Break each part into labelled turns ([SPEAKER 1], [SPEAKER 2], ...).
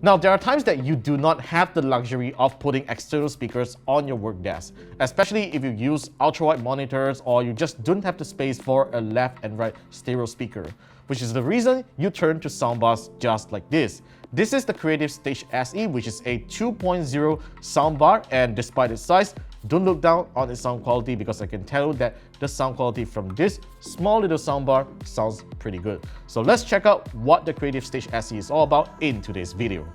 [SPEAKER 1] Now, there are times that you do not have the luxury of putting external speakers on your work desk, especially if you use ultra-wide monitors or you just don't have the space for a left and right stereo speaker, which is the reason you turn to soundbars just like this. This is the Creative Stage SE, which is a 2.0 soundbar, and despite its size, don't look down on its sound quality because I can tell you that the sound quality from this small little soundbar sounds pretty good. So let's check out what the Creative Stage SE is all about in today's video.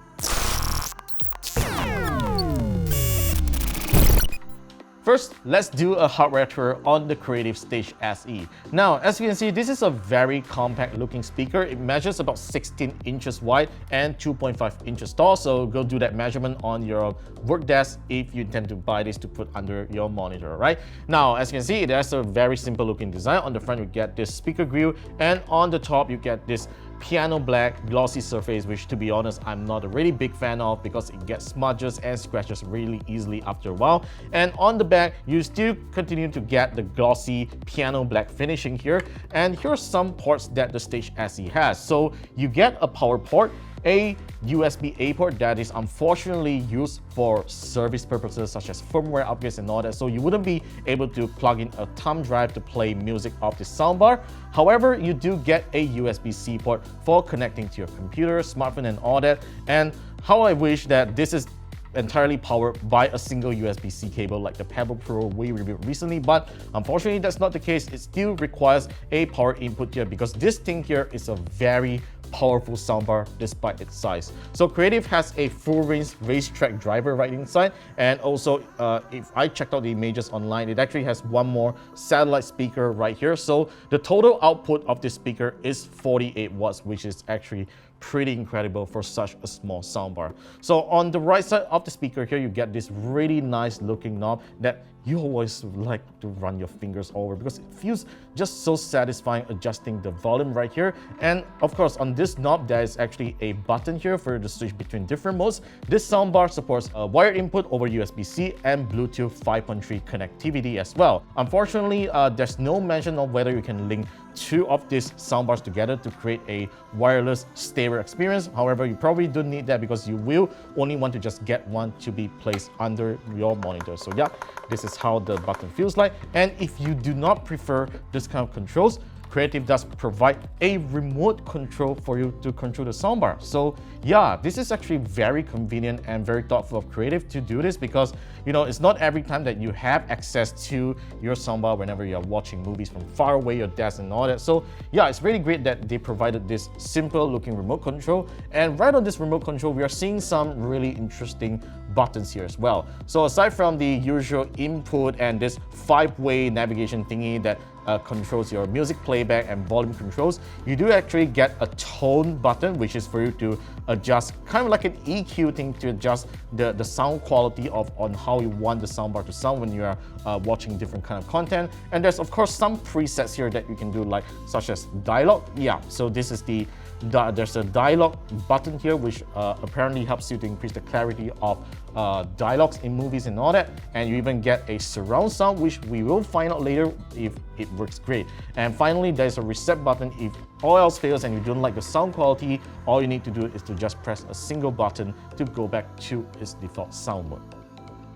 [SPEAKER 1] First, let's do a hardware tour on the Creative Stage SE. Now, as you can see, this is a very compact looking speaker. It measures about 16 inches wide and 2.5 inches tall, so go do that measurement on your work desk if you intend to buy this to put under your monitor, right? Now, as you can see, it has a very simple looking design. On the front, you get this speaker grill, and on the top, you get this piano black glossy surface, which to be honest, I'm not a really big fan of because it gets smudges and scratches really easily after a while. And on the back, you still continue to get the glossy piano black finishing here. And here are some ports that the Stage SE has. So you get a power port, a USB-A port that is unfortunately used for service purposes such as firmware upgrades and all that, so you wouldn't be able to plug in a thumb drive to play music off the soundbar. However, you do get a USB-C port for connecting to your computer, smartphone and all that. And how I wish that this is entirely powered by a single USB-C cable like the Pebble Pro we reviewed recently, but unfortunately that's not the case. It still requires a power input here because this thing here is a very powerful soundbar despite its size. So Creative has a full range racetrack driver right inside, and also if I checked out the images online, it actually has one more satellite speaker right here. So the total output of this speaker is 48 watts, which is actually pretty incredible for such a small soundbar. So on the right side of the speaker here, you get this really nice looking knob that you always like to run your fingers over because it feels just so satisfying adjusting the volume right here. And of course, on this knob, there is actually a button here for you to switch between different modes. This soundbar supports a wired input over USB-C and Bluetooth 5.3 connectivity as well. Unfortunately, there's no mention of whether you can link two of these soundbars together to create a wireless stereo experience. However, you probably don't need that because you will only want to just get one to be placed under your monitor. So yeah, this is how the button feels like. And if you do not prefer this kind of controls, Creative does provide a remote control for you to control the soundbar. So yeah, this is actually very convenient and very thoughtful of Creative to do this because, you know, it's not every time that you have access to your soundbar whenever you're watching movies from far away, your desk and all that. So yeah, it's really great that they provided this simple looking remote control. And right on this remote control, we are seeing some really interesting buttons here as well. So aside from the usual input and this 5-way navigation thingy that controls your music playback and volume controls, you do actually get a tone button, which is for you to adjust, kind of like an EQ thing to adjust the sound quality on how you want the soundbar to sound when you are watching different kind of content. And there's of course some presets here that you can do, like such as dialogue. Yeah, so this is there's a dialogue button here which apparently helps you to increase the clarity of dialogues in movies and all that. And you even get a surround sound, which we will find out later if it works great. And finally, there's a reset button. If all else fails and you don't like the sound quality, all you need to do is to just press a single button to go back to its default sound mode.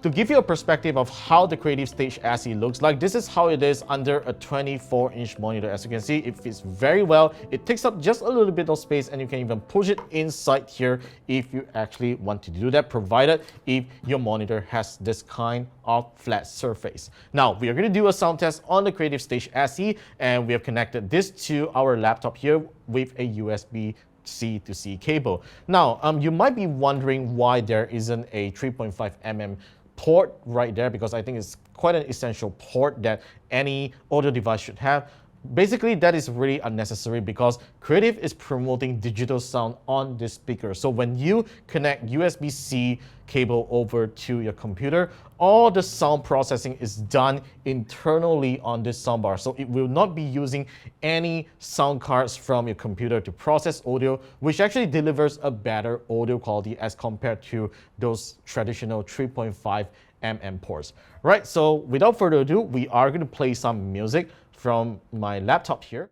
[SPEAKER 1] To give you a perspective of how the Creative Stage SE looks like, this is how it is under a 24-inch monitor. As you can see, it fits very well. It takes up just a little bit of space, and you can even push it inside here if you actually want to do that, provided if your monitor has this kind of flat surface. Now, we are going to do a sound test on the Creative Stage SE, and we have connected this to our laptop here with a USB-C to C cable. Now, you might be wondering why there isn't a 3.5mm port right there, because I think it's quite an essential port that any audio device should have. Basically, that is really unnecessary because Creative is promoting digital sound on this speaker. So when you connect USB-C cable over to your computer, all the sound processing is done internally on this soundbar. So it will not be using any sound cards from your computer to process audio, which actually delivers a better audio quality as compared to those traditional 3.5mm ports. Right, so without further ado, we are going to play some music from my laptop here.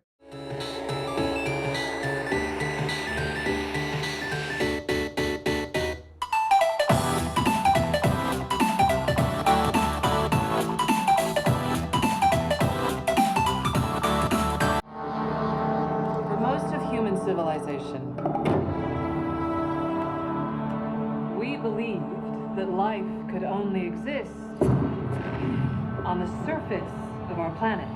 [SPEAKER 2] we believed that life could only exist on the surface of our planet.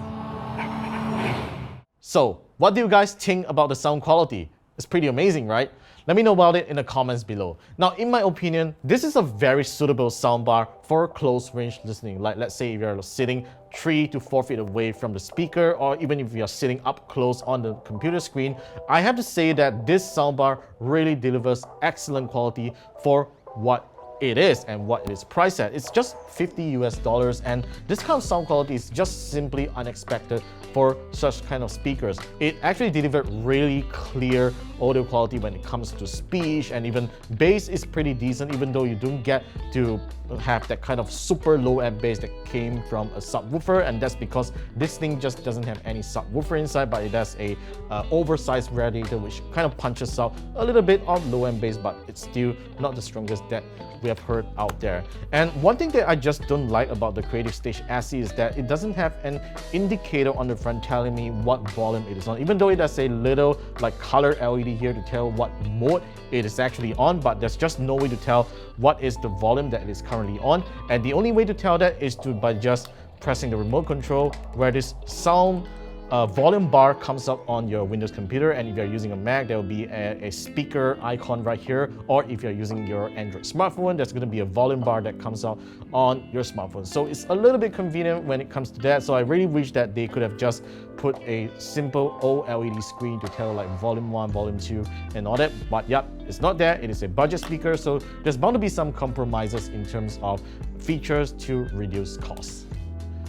[SPEAKER 1] So, what do you guys think about the sound quality? It's pretty amazing, right? Let me know about it in the comments below. Now, in my opinion, this is a very suitable soundbar for close range listening. Like, let's say if you're sitting 3 to 4 feet away from the speaker, or even if you're sitting up close on the computer screen, I have to say that this soundbar really delivers excellent quality for what it is and what it is priced at. It's just $50 and this kind of sound quality is just simply unexpected for such kind of speakers. It actually delivered really clear audio quality when it comes to speech, and even bass is pretty decent, even though you don't get to have that kind of super low end bass that came from a subwoofer, and that's because this thing just doesn't have any subwoofer inside, but it has a oversized radiator which kind of punches out a little bit of low end bass, but it's still not the strongest that we have heard out there. And one thing that I just don't like about the Creative Stage SE is that it doesn't have an indicator on the front telling me what volume it is on, even though it has a little like color LED here to tell what mode it is actually on, but there's just no way to tell what is the volume that it is currently on. And the only way to tell that is by just pressing the remote control, where this sound volume bar comes up on your Windows computer, and if you're using a Mac, there will be a speaker icon right here, or if you're using your Android smartphone, there's going to be a volume bar that comes out on your smartphone. So it's a little bit convenient when it comes to that. So I really wish that they could have just put a simple OLED screen to tell like volume 1, volume 2 and all that, but yep, it's not there. It is a budget speaker, so there's bound to be some compromises in terms of features to reduce costs.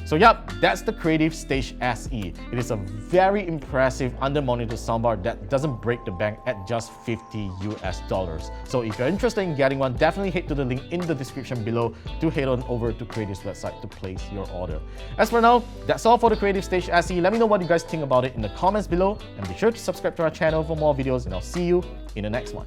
[SPEAKER 1] So yep, that's the Creative Stage SE. It is a very impressive under-monitor soundbar that doesn't break the bank at just $50. So if you're interested in getting one, definitely head to the link in the description below to head on over to Creative's website to place your order. As for now, that's all for the Creative Stage SE. Let me know what you guys think about it in the comments below, and be sure to subscribe to our channel for more videos, and I'll see you in the next one.